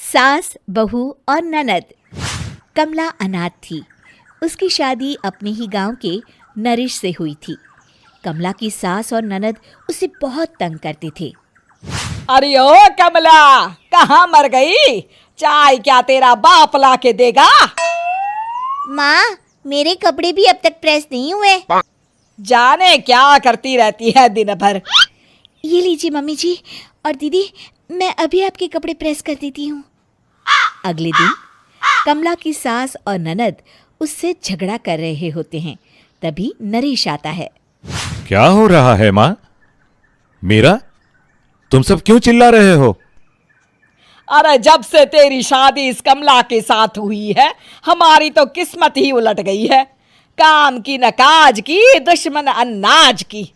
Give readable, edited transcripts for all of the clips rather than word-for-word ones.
सास, बहू और ननद। कमला अनाथ थी। उसकी शादी अपने ही गांव के नरेश से हुई थी। कमला की सास और ननद उसे बहुत तंग करते थे। अरे ओ कमला, कहाँ मर गई? चाय क्या तेरा बाप ला के देगा? माँ, मेरे कपड़े भी अब तक प्रेस नहीं हुए। जाने क्या करती रहती है दिन भर। ये लीजिए मम्मी जी और दीदी, मैं अभी आपके कपड़े प्रेस कर देती हूँ। अगले दिन कमला की सास और ननद उससे झगड़ा कर रहे होते हैं। तभी नरेश आता है। क्या हो रहा है माँ? मीरा, तुम सब क्यों चिल्ला रहे हो? अरे जब से तेरी शादी इस कमला के साथ हुई है, हमारी तो किस्मत ही उलट गई है। काम की न काज की, दुश्मन अनाज की।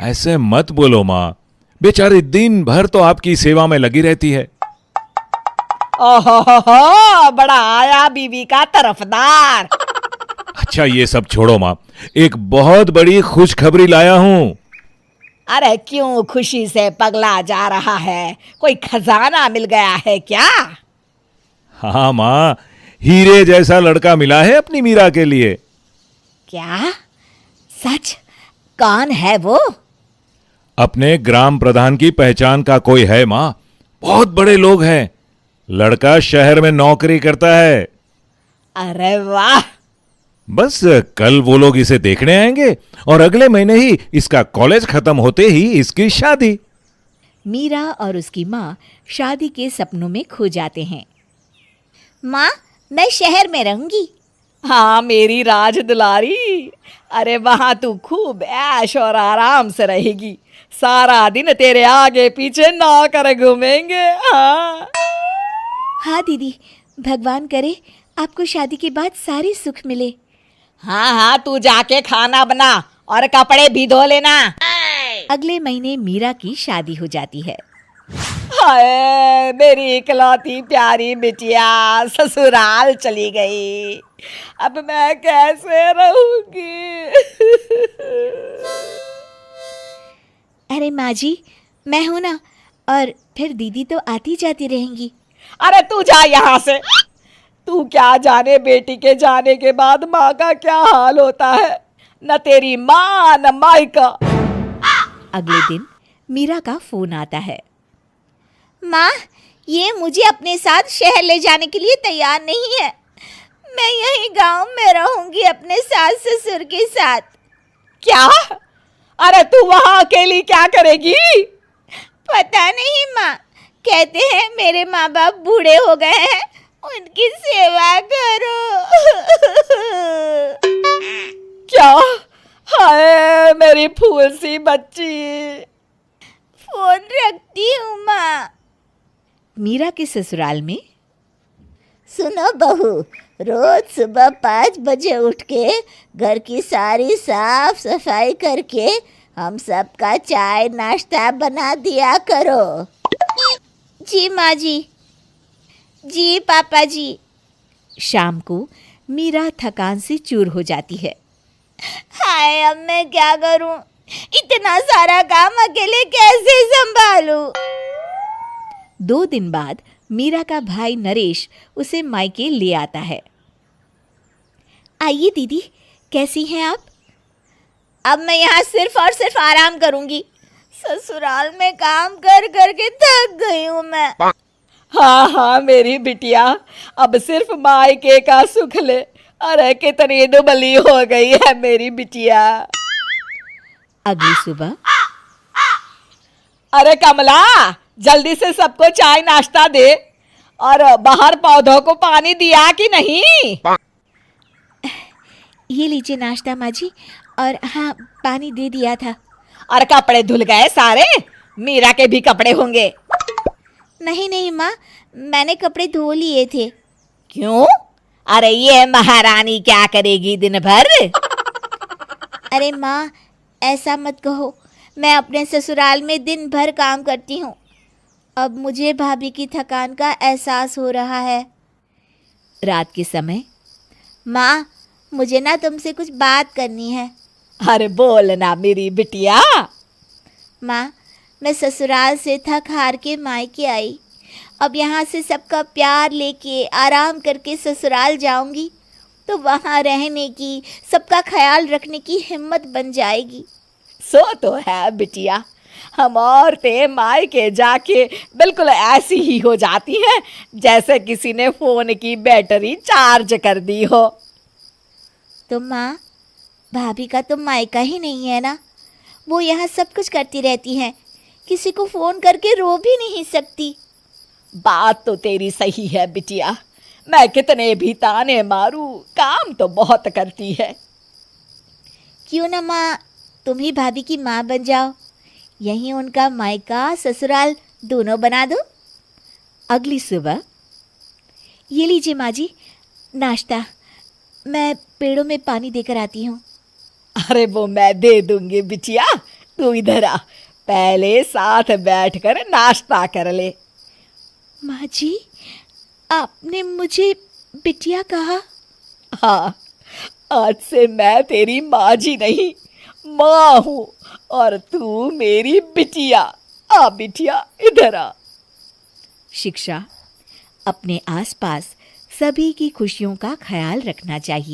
ऐसे मत बोलो माँ, बेचारी दिन भर तो आपकी सेवा में लगी रहती है। ओहो, बड़ा आया बीवी का तरफदार। अच्छा ये सब छोड़ो माँ, एक बहुत बड़ी खुशखबरी लाया हूँ। अरे क्यों खुशी से पगला जा रहा है? कोई खजाना मिल गया है क्या? हाँ माँ, हीरे जैसा लड़का मिला है अपनी मीरा के लिए। क्या? सच? कौन है वो? अपने ग्राम प्रधान की पहचान का कोई है माँ, बहुत बड़े लोग हैं। लड़का शहर में नौकरी करता है। अरे वाह! बस कल वो लोग इसे देखने आएंगे और अगले महीने ही इसका कॉलेज खत्म होते ही इसकी शादी। मीरा और उसकी माँ शादी के सपनों में खो जाते हैं। माँ, मैं शहर में रहूंगी। हाँ मेरी राज दुलारी, अरे वहां तू खूब ऐश और आराम से रहेगी। सारा दिन तेरे आगे पीछे नौकर घूमेंगे। हाँ दीदी, भगवान करे आपको शादी के बाद सारे सुख मिले। हाँ, तू जाके खाना बना और कपड़े भी धो लेना। अगले महीने मीरा की शादी हो जाती है। हाय मेरी इकलौती प्यारी बिटिया ससुराल चली गई। अब मैं कैसे रहूंगी? अरे माँ जी, मैं हूं ना, और फिर दीदी तो आती जाती रहेंगी। अरे तू जा यहाँ से। तू क्या जाने बेटी के जाने के बाद माँ का क्या हाल होता है। न तेरी माँ न मायका। अगले दिन मीरा का फोन आता है। माँ, ये मुझे अपने साथ शहर ले जाने के लिए तैयार नहीं है। मैं यहीं गांव में रहूंगी अपने सास ससुर के साथ। क्या? अरे तू वहां अकेली क्या करेगी? पता नहीं माँ, कहते हैं मेरे माँ बाप बूढ़े हो गए हैं, उनकी सेवा करो। क्या? हाय मेरी फूल सी बच्ची। फोन रखती हूँ माँ। मीरा के ससुराल में। सुनो बहू, रोज सुबह 5 बजे उठ के घर की सारी साफ सफाई करके हम सबका चाय नाश्ता बना दिया करो। जी माँ जी। जी पापा जी। शाम को मीरा थकान से चूर हो जाती है। हाय, अब मैं क्या करूं? इतना सारा काम अकेले कैसे संभालूं? 2 दिन बाद मीरा का भाई नरेश उसे मायके ले आता है। आइए दीदी, कैसी हैं आप? अब मैं यहाँ सिर्फ और सिर्फ आराम करूंगी। ससुराल में काम कर कर के थक गई हूँ मैं। हाँ मेरी बिटिया, अब सिर्फ मायके का सुख ले। अरे कितनी दुबली हो गई है मेरी बिटिया। अगली सुबह। अरे कमला, जल्दी से सबको चाय नाश्ता दे। और बाहर पौधों को पानी दिया कि नहीं? ये लीजिए नाश्ता माँ जी, और हाँ, पानी दे दिया था। और कपड़े धुल गए सारे? मीरा के भी कपड़े होंगे। नहीं नहीं माँ, मैंने कपड़े धो लिए थे। क्यों? अरे ये महारानी क्या करेगी दिन भर? अरे माँ, ऐसा मत कहो, मैं अपने ससुराल में दिन भर काम करती हूँ। अब मुझे भाभी की थकान का एहसास हो रहा है। रात के समय। माँ, मुझे ना तुमसे कुछ बात करनी है। अरे बोल ना मेरी बिटिया। माँ, मैं ससुराल से थक हार के मायके आई अब यहाँ से सबका प्यार लेके आराम करके ससुराल जाऊंगी तो वहाँ रहने की, सबका ख्याल रखने की हिम्मत बन जाएगी। सो तो है बिटिया, हम औरतें मायके जाके बिल्कुल ऐसी ही हो जाती हैं जैसे किसी ने फोन की बैटरी चार्ज कर दी हो। तो माँ, भाभी का तो मायका ही नहीं है ना, वो यहाँ सब कुछ करती रहती हैं, किसी को फ़ोन करके रो भी नहीं सकती। बात तो तेरी सही है बिटिया, मैं कितने भी ताने मारूं, काम तो बहुत करती है। क्यों ना माँ, तुम ही भाभी की माँ बन जाओ, यहीं उनका मायका ससुराल दोनों बना दो। अगली सुबह, ये लीजिए माँ जी नाश्ता, मैं पेड़ों में पानी देकर आती हूँ। अरे वो मैं दे दूंगी बिटिया, तू इधर आ, पहले साथ बैठकर नाश्ता कर ले। माँ जी, आपने मुझे बिटिया कहा? हाँ, आज से मैं तेरी माँ जी नहीं, माँ हूँ और तू मेरी बिटिया। आ बिटिया, इधर आ। शिक्षा, अपने आसपास सभी की खुशियों का ख्याल रखना चाहिए।